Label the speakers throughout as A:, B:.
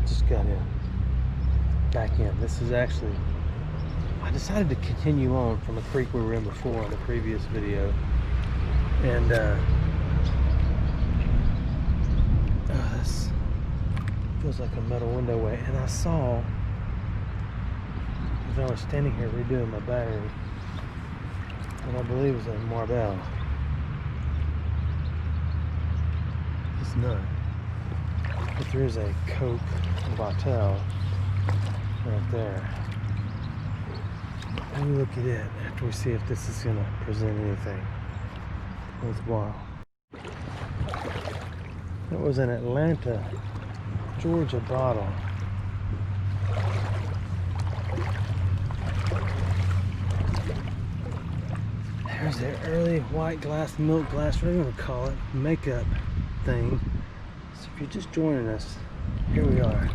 A: just got in. Back in. This is actually, I decided to continue on from a creek we were in before in the previous video. And this feels like a metal window way. And I saw, as I was standing here redoing my battery, and I believe it was a Marble. It's not. But there is a Coke Bottle right there. Let me look at it after we see if this is going to present anything worthwhile. It was an Atlanta, Georgia bottle. There's the early white glass, milk glass, whatever you want to call it, makeup thing. So if you're just joining us, here we are.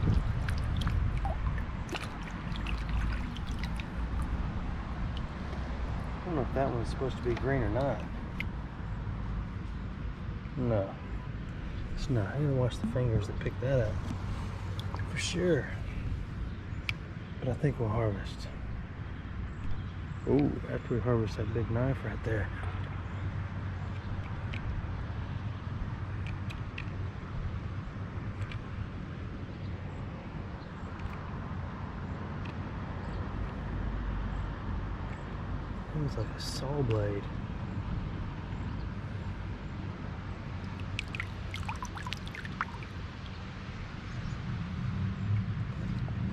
A: I don't know if that one's supposed to be green or not. No, it's not. I'm gonna wash the fingers that picked that up for sure. But I think we'll harvest. Oh, after we harvest that big knife right there. Looks like a saw blade.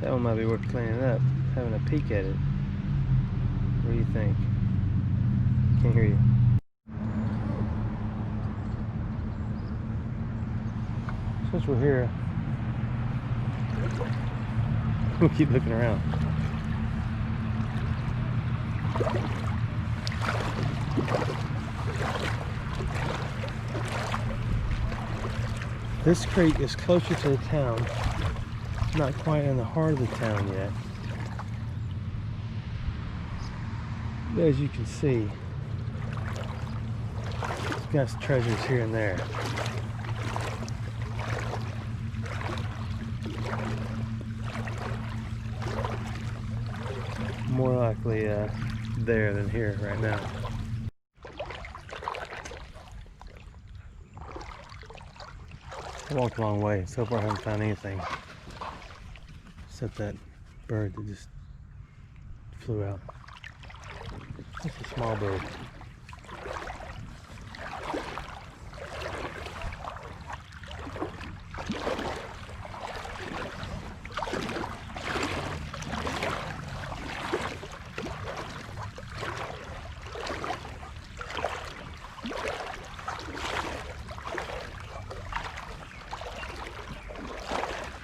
A: That one might be worth cleaning up, having a peek at it. What do you think? Can't hear you. Since we're here, we'll keep looking around. This creek is closer to the town, not quite in the heart of the town yet. But as you can see, it's got some treasures here and there. More likely there than here right now. I walked a long way. So far I haven't found anything except that bird that just flew out. It's a small bird.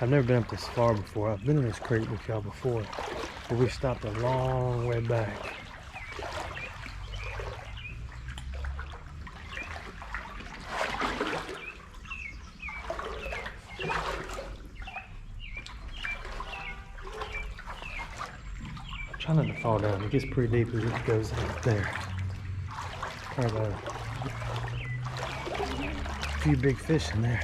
A: I've never been up this far before. I've been in this creek with y'all before, but we stopped a long way back. I'm trying not to fall down. It gets pretty deep as it goes up there. Got a few big fish in there.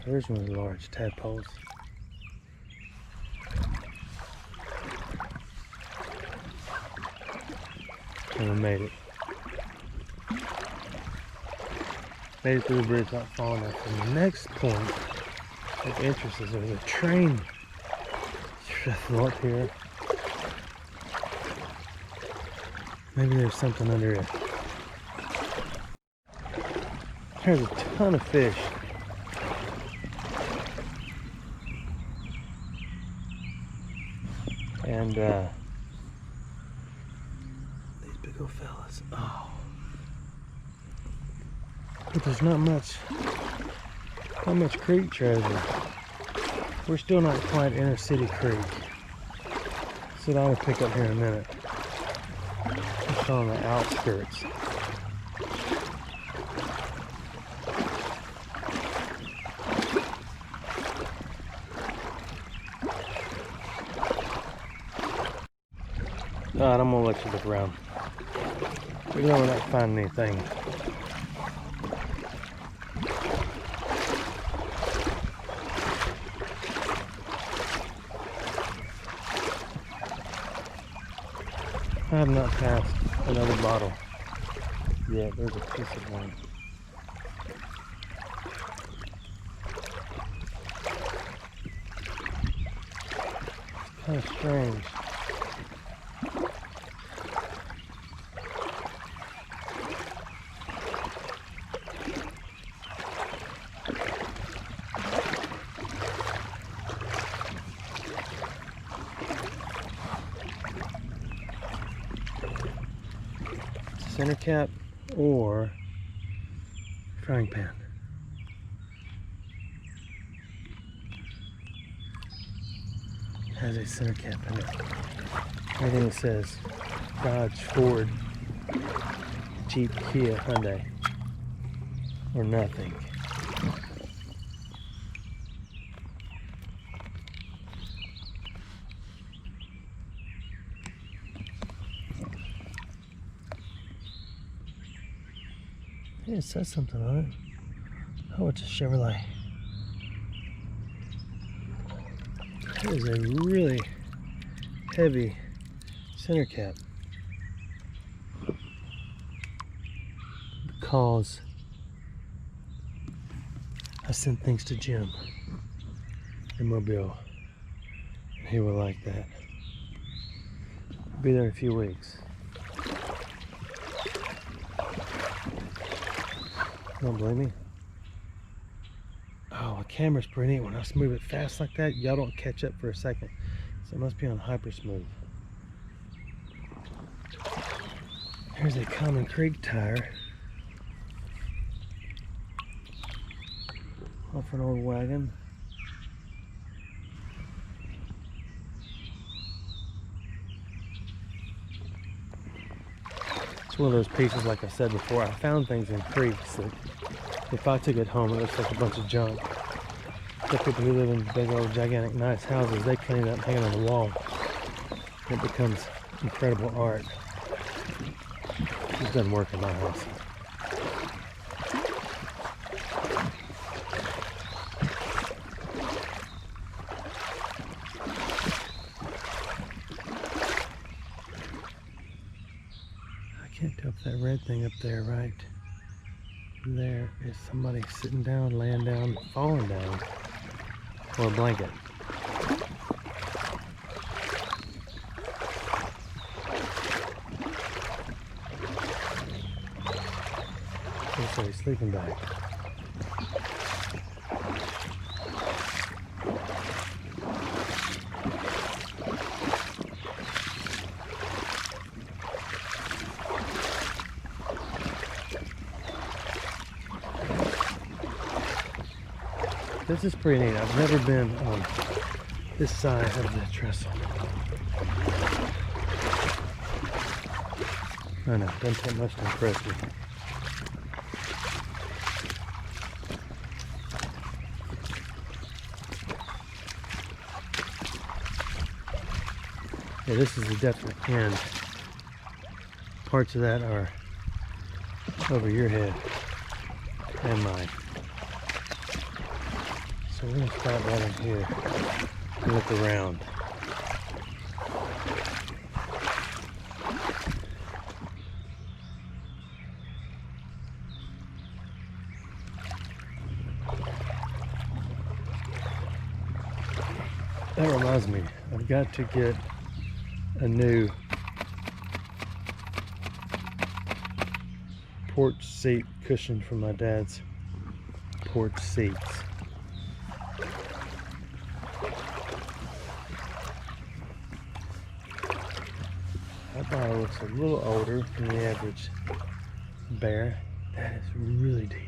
A: There's one of the large tadpoles. And we made it. Made it through the bridge, not falling off. And the next point of interest is there's a train up here. Maybe there's something under it. There's a ton of fish. And these big old fellas. Oh. But there's not much creek treasure. We're still not quite inner city creek. So that will pick up here in a minute. It's on the outskirts. Alright, I'm gonna let you look around. We know we're not finding anything. I have not passed another bottle yet. There's a piece of one. It's kind of strange. Center cap or frying pan. Has a center cap in it. Everything that says Dodge, Ford, Jeep, Kia, Hyundai, or nothing. Yeah, it says something on it. Oh, it's a Chevrolet. It is a really heavy center cap. Because I sent things to Jim in Mobile, and he will like that. I'll be there in a few weeks. Don't blame me. Oh, the camera's pretty neat. When I move it fast like that, y'all don't catch up for a second. So it must be on hyper smooth. Here's a Common Creek tire. Off an old wagon. It's one of those pieces, like I said before, I found things in creeks that if I took it home, it looks like a bunch of junk. The people who live in big old gigantic nice houses, they clean it up and hang it on the wall. It becomes incredible art. It doesn't work in my house. I can't tell if that red thing up there right there is somebody sitting down, laying down, falling down, or a blanket. Looks like he's sleeping bag. This is pretty neat. I've never been on this side of the trestle. I know, doesn't take much to impress me. Yeah, this is the definite end. Parts of that are over your head and mine. So we're going to stop right in here and look around. That reminds me, I've got to get a new porch seat cushion for my dad's porch seats. That bottle looks a little older than the average bear. That is really deep.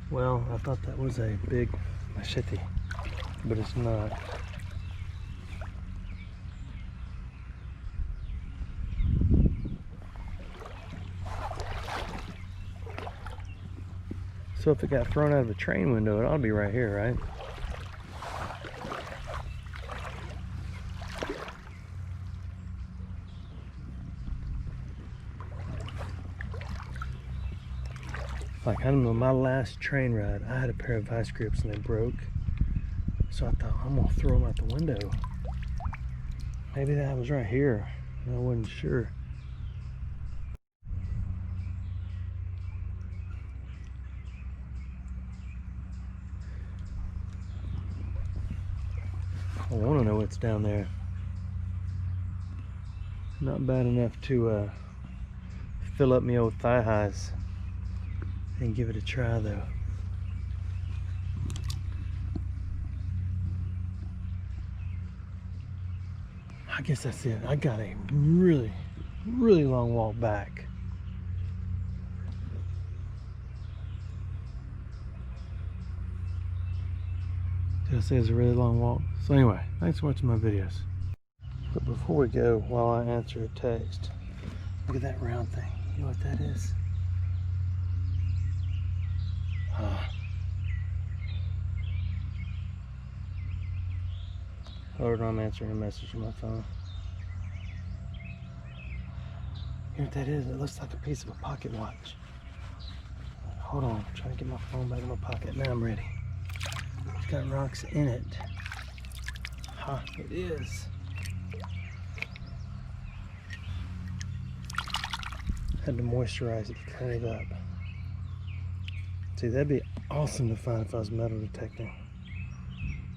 A: Well, I thought that was a big machete, but it's not. So if it got thrown out of a train window, it ought to be right here, right? Like, I don't know, my last train ride, I had a pair of vice grips and they broke. So I thought, I'm gonna throw them out the window. Maybe that was right here. I wasn't sure. I want to know what's down there. Not bad enough to fill up my old thigh highs and give it a try though. I guess that's it. I got a really, really long walk back. Did I say it's a really long walk? So anyway, thanks for watching my videos. But before we go, while I answer a text, look at that round thing. You know what that is? Hold on, I'm answering a message on my phone. You know what that is? It looks like a piece of a pocket watch. Hold on, I'm trying to get my phone back in my pocket. Now I'm ready. It's got rocks in it. Ha, it is. Had to moisturize it to clean it up. See, that'd be awesome to find if I was metal detecting.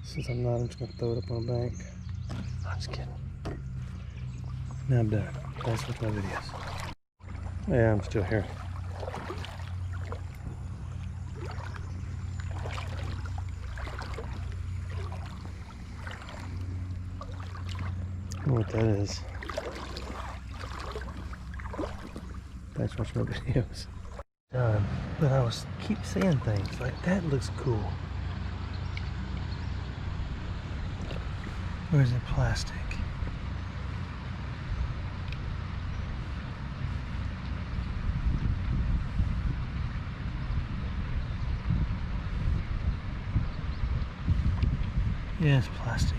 A: Since I'm not, I'm just gonna throw it up on the bank. I'm just kidding. Now I'm done. Thanks for watching my videos. Yeah, I'm still here. I don't know what that is. Thanks for watching my videos. But I keep saying things like that looks cool. Or is it plastic? Yeah, it's plastic.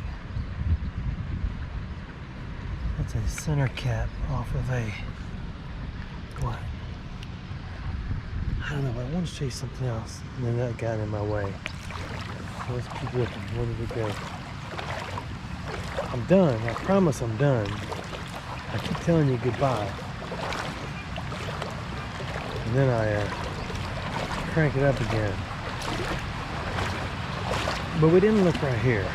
A: That's a center cap off of a what? I don't know, but I want to show you something else. And then that got in my way. So let's keep looking. Where did it go? I'm done. I promise I'm done. I keep telling you goodbye. And then I crank it up again. But we didn't look right here.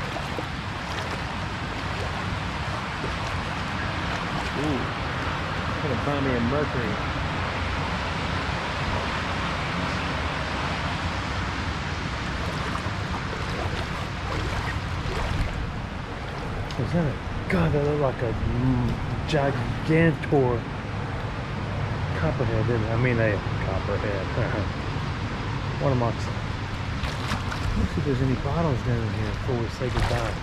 A: Ooh. Gonna find me a Mercury. Is that a, God, that looked like a gigantor copperhead, didn't it? I mean a copperhead. What am I saying? Let's see if there's any bottles down here before we say goodbye.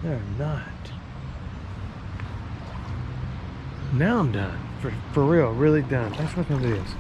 A: They're not. Now I'm done. For real, really done. Thanks for watching my videos.